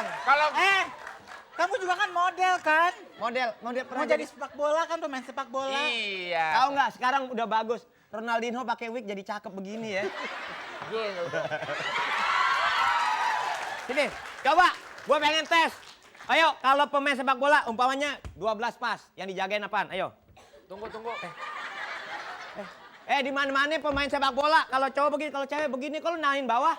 Tenang. Kalau Kamu juga kan model kan? Model Mau jadi sepak bola kan, pemain sepak bola. iya. Tahu nggak? Sekarang udah bagus. Ronaldinho pakai wig jadi cakep begini ya. Gitu. Sini, coba. Gue pengen tes. Ayo, kalau pemain sepak bola umpamanya 12 pas, yang dijagain apaan? Ayo. Tunggu. Di mana-mana pemain sepak bola. Kalau cowok begini, kalau cewek begini, kalau nahin bawah.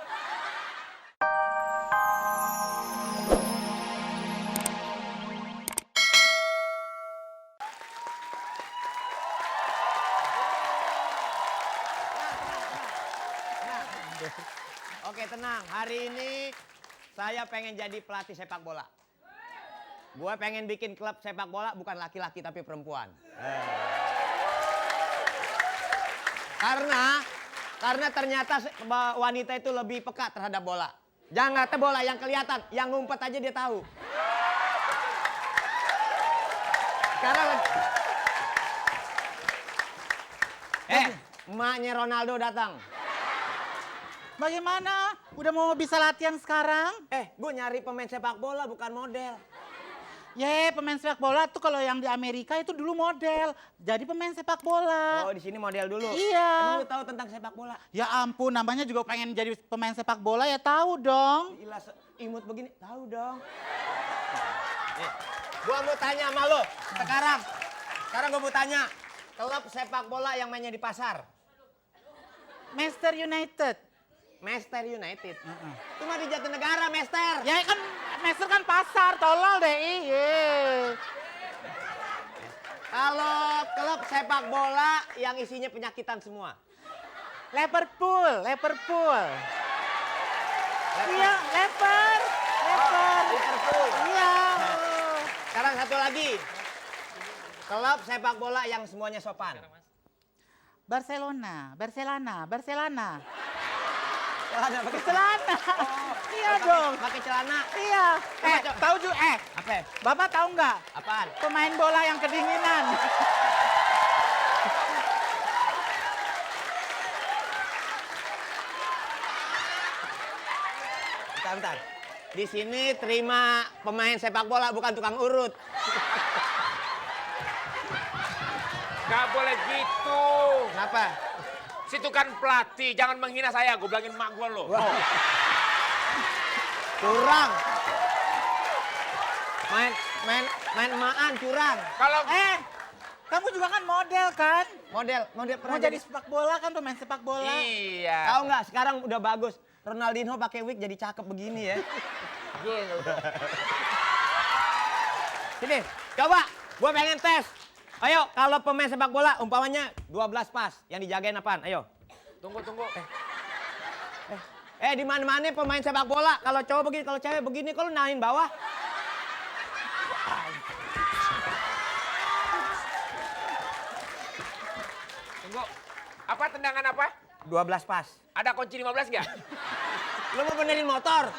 Oke, tenang. Hari ini saya pengen jadi pelatih sepak bola. Gue pengen bikin klub sepak bola bukan laki-laki tapi perempuan. Karena ternyata wanita itu lebih peka terhadap bola. Jangan kata bola yang kelihatan, yang ngumpet aja dia tahu. Sekarang emaknya Ronaldo datang. Bagaimana? Udah mau bisa latihan sekarang? Gue nyari pemain sepak bola bukan model. Pemain sepak bola tuh kalau yang di Amerika itu dulu model. Jadi pemain sepak bola. Oh, di sini model dulu. Iya. Emang lu tahu tentang sepak bola? Ya ampun, namanya juga pengen jadi pemain sepak bola ya tahu dong. Gila, imut begini, tahu dong. Gua mau tanya sama lu. Sekarang gua mau tanya. Klub sepak bola yang mainnya di pasar. Manchester United. Manchester United. Cuma di Jatinegara, Manchester. Ya kan Manchester kan pasar, tolol deh. Iya. Kalau klub sepak bola yang isinya penyakitan semua. Liverpool. Iya, Liverpool. Iya. Sekarang satu lagi. Klub sepak bola yang semuanya sopan. Barcelona. Celana, pakai Celana. Iya dong. Pakai celana. Iya. Tahu juga Apa? Bapak tahu nggak? Apaan? Pemain bola yang kedinginan. Bentar. Di sini terima pemain sepak bola bukan tukang urut. Gak boleh gitu. Kenapa? Situ kan pelatih, jangan menghina saya. Gue bilangin mak gue lo. Wow. Curang. Main emaan curang. Kalau Kamu juga kan model kan? Model Mau pernah jadi sepak bola kan, pemain sepak bola. iya. Tahu nggak? Sekarang udah bagus. Ronaldinho pakai wig jadi cakep begini ya. Gitu. Sini, coba. Gue pengen tes. Ayo, kalau pemain sepak bola umpamanya 12 pas, yang dijagain apaan? Ayo. Tunggu. Di mana-mana pemain sepak bola. Kalau cowok begini, kalau cewek begini, kalau nahin bawah. Tunggu. Apa tendangan apa? 12 pas. Ada kunci 15 nggak? Lu mau benerin motor?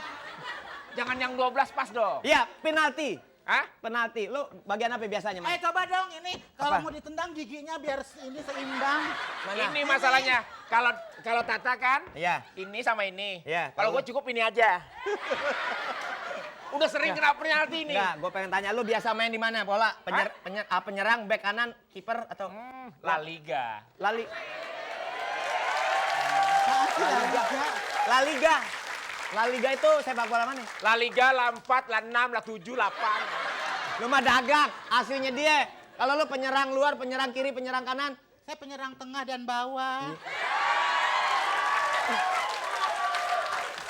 Jangan yang 12 pas dong. Iya, penalti. Hah? Penalti. Lu bagian apa biasanya, Mas? Coba dong ini kalau Apa? mau ditendang giginya biar ini seimbang. Mana? Ini masalahnya. Kalau Tata kan, Iya. ini sama ini. Iya, Kalau kalau gue cukup ini aja. Udah sering kena penalti ini. Enggak, gue pengen tanya lu biasa main di mana bola? Penyerang, bek kanan, kiper atau La Liga. lali? La Liga. La Liga itu sepak bola mana? La Liga, La 4, La 6, La 7, La 8. Lu mah dagang, aslinya dia. Kalau lu penyerang luar, penyerang kiri, penyerang kanan. Saya penyerang tengah dan bawah.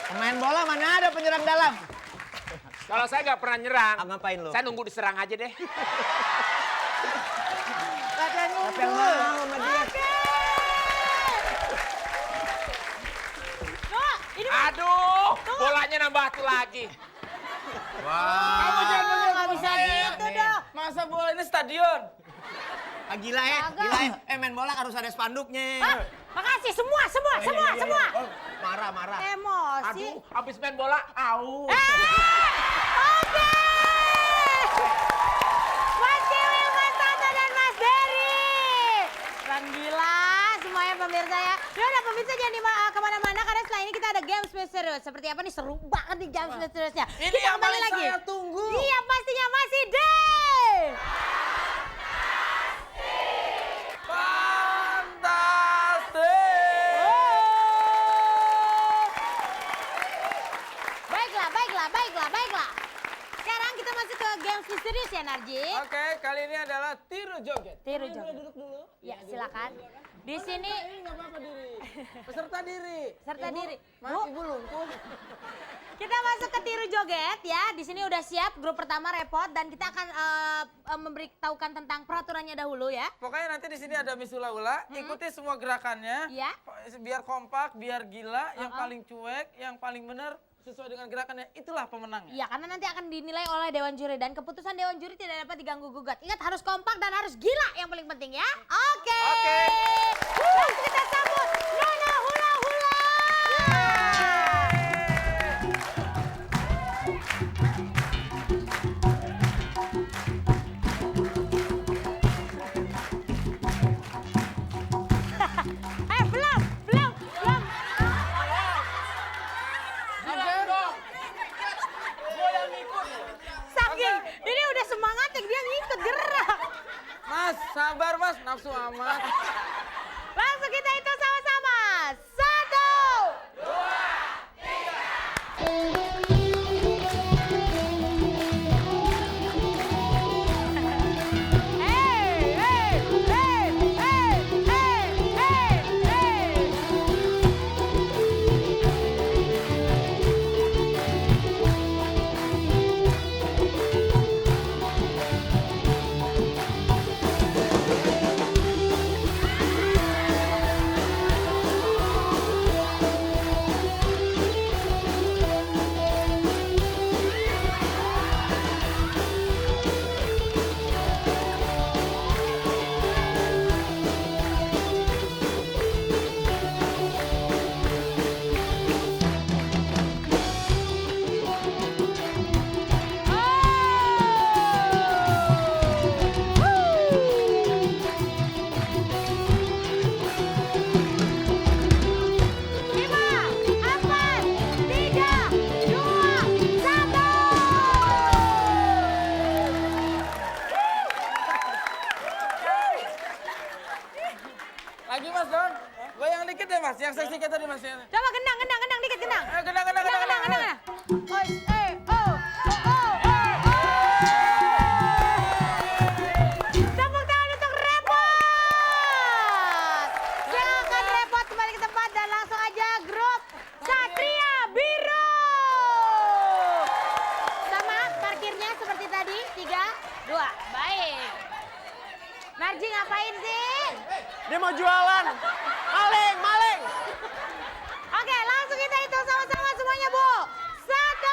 Pemain bola mana ada penyerang dalam? Kalau saya nggak pernah nyerang. Ngapain lu? Saya nunggu diserang aja deh. Latihan Siapa yang mau sama dia? Aduh, bolanya nambah satu lagi. Kamu jangan ngomong nggak bisa gitu dong. Masa bola ini stadion? Gila ya, gila ya. Main bola harus ada spanduknya. Hah? Makasih semua. Oh, marah. Emosi. Aduh, habis main bola, au. Oke. Mas Kiwil, Mas Tata, dan Mas Dery. Bang Gila, semuanya pemirsa ya. Udah pemirsa jangan kemana-mana karena setelah ini kita ada games misterius. Seperti apa nih, seru banget nih games misteriusnya. Ini Kita yang kembali paling lagi. saya tunggu. Iya pastinya masih deh. Baiklah. Sekarang kita masuk ke games misterius ya Narji. Oke, kali ini adalah tiru joget. Tiru joget. Duduk dulu. Ya silakan. Di sini Ini nggak apa-apa diri. Peserta diri. Peserta Ibu, diri. Mas, Bu. ibu lumpuh. kita masuk ke tiru joget ya. Di sini udah siap grup pertama repot dan kita akan memberitahukan tentang peraturannya dahulu ya. Pokoknya nanti di sini ada Miss Ula Ula. Ikuti semua gerakannya. Iya. Biar kompak, biar gila. Yang paling cuek, yang paling benar sesuai dengan gerakannya. Itulah pemenangnya. Iya, karena nanti akan dinilai oleh Dewan Juri dan keputusan Dewan Juri tidak dapat diganggu gugat. Ingat harus kompak dan harus gila yang paling penting ya. Oke. Oke. Langsung kita sambut Nona Hula Hula. Belum. Saking ini udah semangat dia ngikut gerak. Mas, sabar mas. Nafsu amat. Langsung kita hitung sama-sama. 1. Lagi mas Don. Goyang dikit deh mas. Yang seksi kita tadi mas. Coba gendang dikit gendang. Gendang. Oi, oh. Tepuk tangan untuk Repot. Silakan Repot kembali ke tempat dan langsung aja grup Satria Biru. Sama parkirnya seperti tadi, 3, 2. Baik. Narji ngapain sih? Dia mau jualan. Maling. Oke, langsung kita hitung sama-sama semuanya, Bu. 3.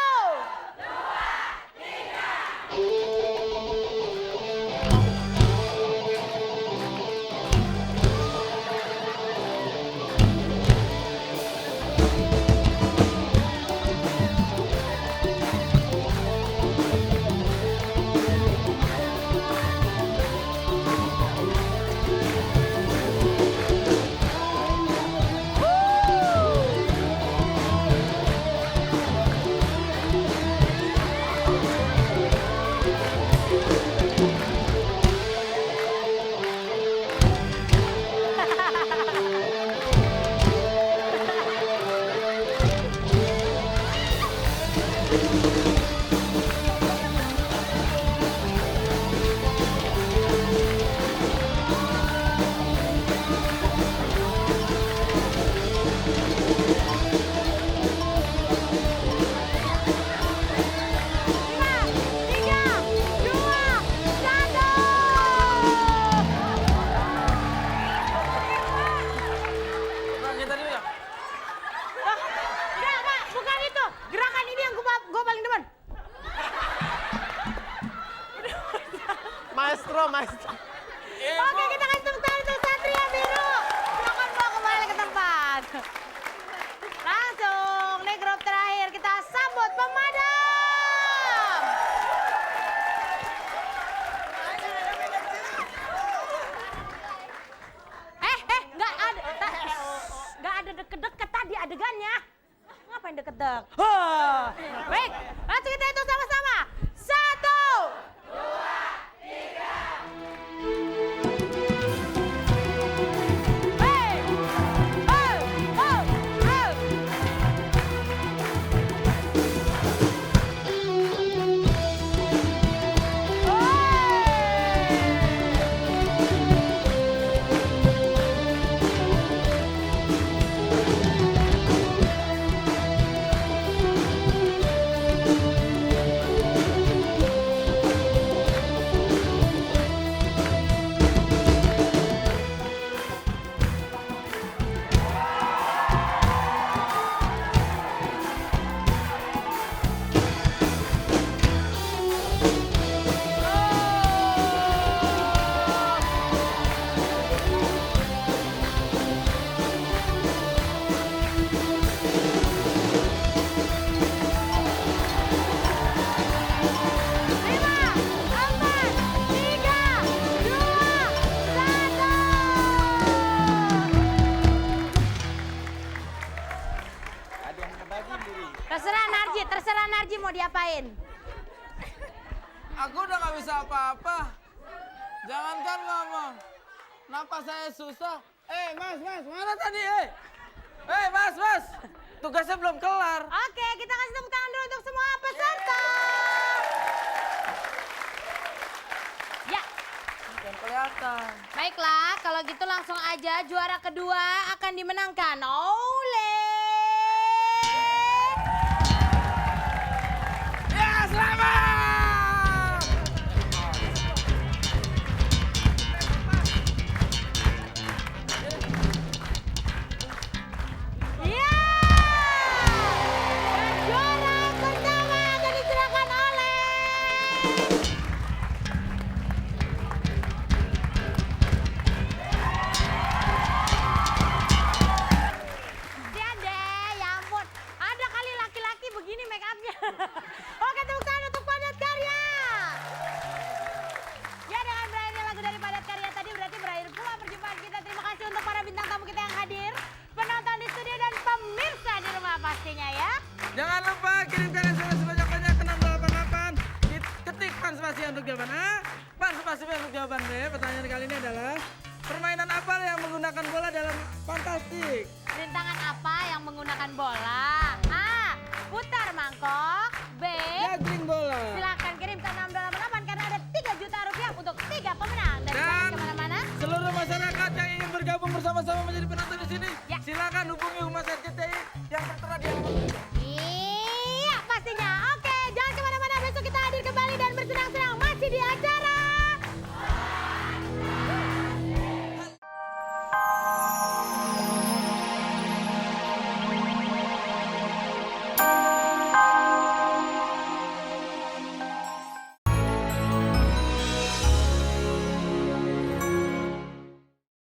Maestro. Oke, kita kasih tepuk tangan untuk Satria Biru. Silakan bawa kembali ke tempat. Langsung nih grup terakhir kita sambut pemadam. Enggak ada. adegannya. Ngapain deket-deket? Baik, langsung kita hitung sama-sama. 5, 4, 3, 2, 1. Terserah Narji mau diapain. Aku udah gak bisa apa-apa. Jangankan ngomong. Napas saya susah. Mas, mana tadi, Mas. Tugasnya belum kelar. Oke, kita kasih tepuk tangan dulu untuk semua peserta. Ya. Jangan kelihatan. Baiklah, kalau gitu langsung aja juara kedua akan dimenangkan oleh... Ya, selamat! Ya! Dan juara pertama akan diserahkan oleh... Kasihan deh, ya ampun. Ada kali laki-laki begini make up-nya. Oke, tepuk tangan untuk Padat Karya. Ya, dengan berakhirnya lagu dari Padat Karya tadi berarti berakhir pula perjumpaan kita. Terima kasih untuk para bintang tamu kita yang hadir, penonton di studio dan pemirsa di rumah pastinya ya. Jangan lupa kirimkan SMS sebanyak-banyak ke 688. Ketik pan spasi untuk jawaban A, pan spasi untuk jawaban B. Pertanyaan kali ini adalah permainan apa yang menggunakan bola dalam fantastik? Rintangan apa yang menggunakan bola? A. Putar mangkok. B. Juggling bola. Silakan kirim ke 688 karena ada 3 juta rupiah untuk 3 pemenang. Dan jangan kemana-mana. Seluruh masyarakat yang ingin bergabung bersama-sama menjadi penonton di sini, Ya. silakan hubungi Humas RT